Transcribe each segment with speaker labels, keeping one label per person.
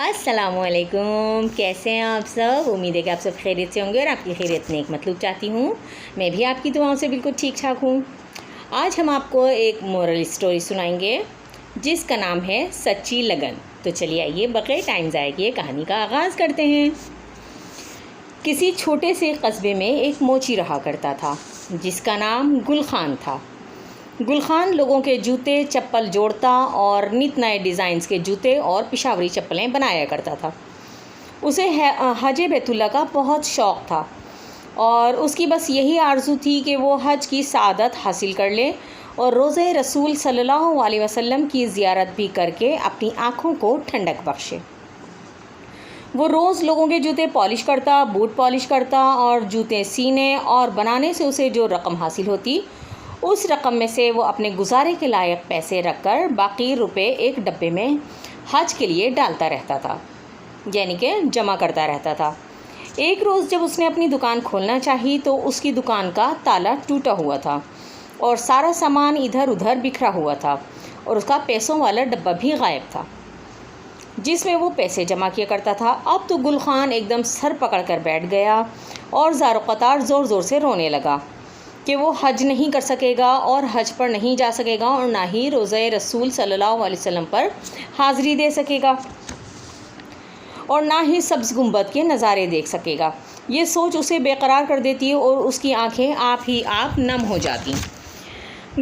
Speaker 1: अस्सलाम वालेकुम। कैसे हैं आप सब? उम्मीद है कि आप सब खैरियत से होंगे और आपकी खैरियत नेक मतलूब चाहती हूँ। मैं भी आपकी दुआओं से बिल्कुल ठीक ठाक हूँ। आज हम आपको एक मोरल स्टोरी सुनाएंगे जिसका नाम है सच्ची लगन। तो चलिए आइए बग़ैर टाइम ज़ाया किए कहानी का आगाज़ करते हैं। किसी छोटे से कस्बे में एक मोची रहा करता था जिसका नाम गुल खान था। गुल खान लोगों के जूते चप्पल जोड़ता और नित नए डिज़ाइंस के जूते और पिशावरी चप्पलें बनाया करता था। उसे हज बैतुल्ला का बहुत शौक़ था और उसकी बस यही आरज़ू थी कि वो हज की सआदत हासिल कर ले और रोज़े रसूल सल्लल्लाहु अलैहि वसल्लम की ज़ियारत भी करके अपनी आँखों को ठंडक बख्शे। वो रोज़ लोगों के जूते पॉलिश करता, बूट पॉलिश करता और जूते सीने और बनाने से उसे जो रकम हासिल होती उस रकम में से वो अपने गुजारे के लायक पैसे रखकर बाकी रुपए एक डब्बे में हज के लिए डालता रहता था, यानी कि जमा करता रहता था। एक रोज़ जब उसने अपनी दुकान खोलना चाही तो उसकी दुकान का ताला टूटा हुआ था और सारा सामान इधर उधर बिखरा हुआ था और उसका पैसों वाला डब्बा भी गायब था जिसमें वो पैसे जमा किया करता था। अब तो गुल खान एकदम सर पकड़ कर बैठ गया और ज़ारो क़तार ज़ोर ज़ोर से रोने लगा कि वो हज नहीं कर सकेगा और हज पर नहीं जा सकेगा और ना ही रोज़े रसूल सल्लल्लाहु अलैहि वसल्लम पर हाज़िरी दे सकेगा और ना ही सब्ज़ गुंबद के नज़ारे देख सकेगा। ये सोच उसे बेकरार कर देती और उसकी आंखें आप ही आप नम हो जाती।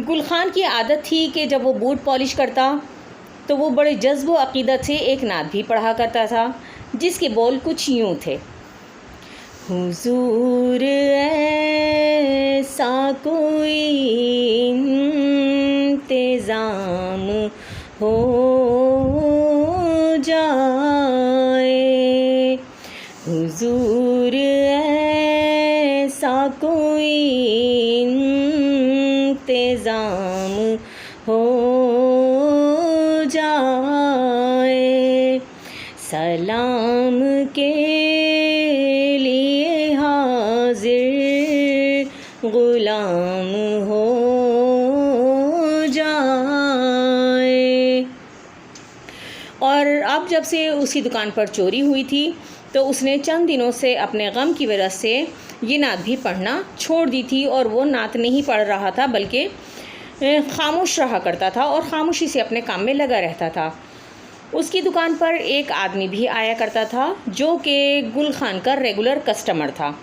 Speaker 1: गुल खान की आदत थी कि जब वो बूट पॉलिश करता तो वो बड़े जज्ब व अक़ीदत से एक नात भी पढ़ा करता था जिसके बोल कुछ यूँ थे। हुजूर ऐसा कोई इंतज़ाम हो जाए, हुजूर ऐसा कोई इंतज़ाम हो जाए, सलाम के लिए हाजिर गुलाम हो जाए। और अब जब से उसकी दुकान पर चोरी हुई थी तो उसने चंद दिनों से अपने गम की वजह से ये नात भी पढ़ना छोड़ दी थी और वो नात नहीं पढ़ रहा था बल्कि खामोश रहा करता था और ख़ामोशी से अपने काम में लगा रहता था। उसकी दुकान पर एक आदमी भी आया करता था जो कि गुल खान का रेगुलर कस्टमर था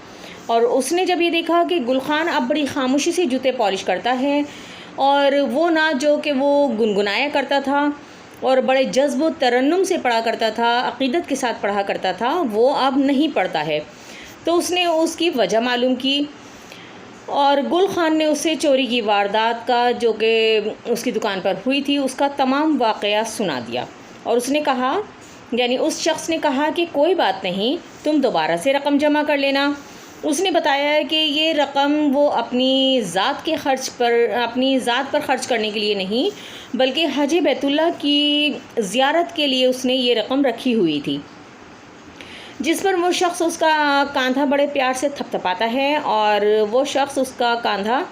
Speaker 1: और उसने जब ये देखा कि गुल खान अब बड़ी खामोशी से जूते पॉलिश करता है और वो ना जो कि वो गुनगुनाया करता था और बड़े जज्ब व तरन्नुम से पढ़ा करता था, अक़ीदत के साथ पढ़ा करता था, वो अब नहीं पढ़ता है। तो उसने उसकी वजह मालूम की और गुल खान ने उसे चोरी की वारदात का जो कि उसकी दुकान पर हुई थी उसका तमाम वाक़या सुना दिया और उसने कहा, यानी उस शख्स ने कहा कि कोई बात नहीं, तुम दोबारा से रकम जमा कर लेना। उसने बताया कि ये रकम वो अपनी ज़ात पर ख़र्च करने के लिए नहीं बल्कि हज बैतुल्ला की ज़ियारत के लिए उसने ये रकम रखी हुई थी। जिस पर वो शख्स उसका कांधा बड़े प्यार से थपथपाता है और वो शख्स उसका कांधा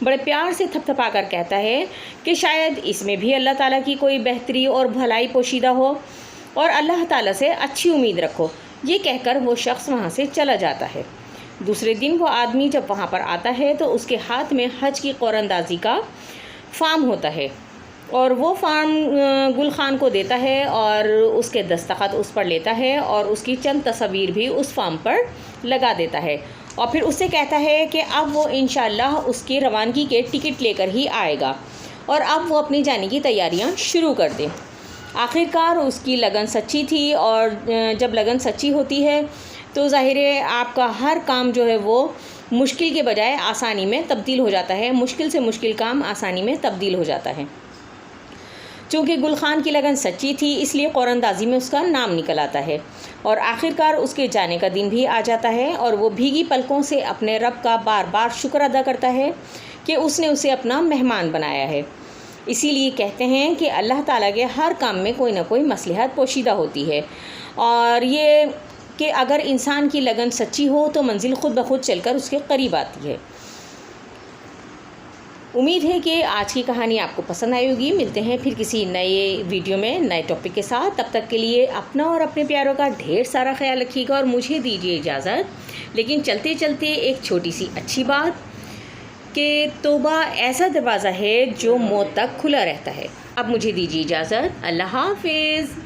Speaker 1: बड़े प्यार से थपथपा कर कहता है कि शायद इसमें भी अल्लाह ताला की कोई बेहतरी और भलाई पोशीदा हो और अल्लाह ताला से अच्छी उम्मीद रखो। ये कहकर वो शख्स वहाँ से चला जाता है। दूसरे दिन वो आदमी जब वहाँ पर आता है तो उसके हाथ में हज की क़ौरंदाज़ी का फ़ार्म होता है और वो फ़ार्म गुल खान को देता है और उसके दस्तखत उस पर लेता है और उसकी चंद तस्वीर भी उस फ़ार्म पर लगा देता है और फिर उससे कहता है कि अब वो इंशाअल्लाह उसकी रवानगी के टिकट लेकर ही आएगा और अब वो अपनी जाने की तैयारियां शुरू कर दे। आखिरकार उसकी लगन सच्ची थी और जब लगन सच्ची होती है तो ज़ाहिर है आपका हर काम जो है वो मुश्किल के बजाय आसानी में तब्दील हो जाता है, मुश्किल से मुश्किल काम आसानी में तब्दील हो जाता है। चूँकि गुल खान की लगन सच्ची थी इसलिए क़ौरंदाज़ी में उसका नाम निकल आता है और आखिरकार उसके जाने का दिन भी आ जाता है और वो भीगी पलकों से अपने रब का बार बार शुक्र अदा करता है कि उसने उसे अपना मेहमान बनाया है। इसीलिए कहते हैं कि अल्लाह ताला के हर काम में कोई ना कोई मसलहत पोशीदा होती है और ये कि अगर इंसान की लगन सच्ची हो तो मंजिल ख़ुद ब खुद चलकर उसके करीब आती है। امید ہے کہ آج کی کہانی آپ کو پسند آئی ہوگی. ملتے ہیں پھر کسی نئے ویڈیو میں نئے ٹاپک کے ساتھ. تب تک کے لیے اپنا اور اپنے پیاروں کا ڈھیر سارا خیال رکھیے گا اور مجھے دیجیے اجازت. لیکن چلتے چلتے ایک چھوٹی سی اچھی بات کہ توبہ ایسا دروازہ ہے جو موت تک کھلا رہتا ہے. اب مجھے دیجیے اجازت. اللہ حافظ.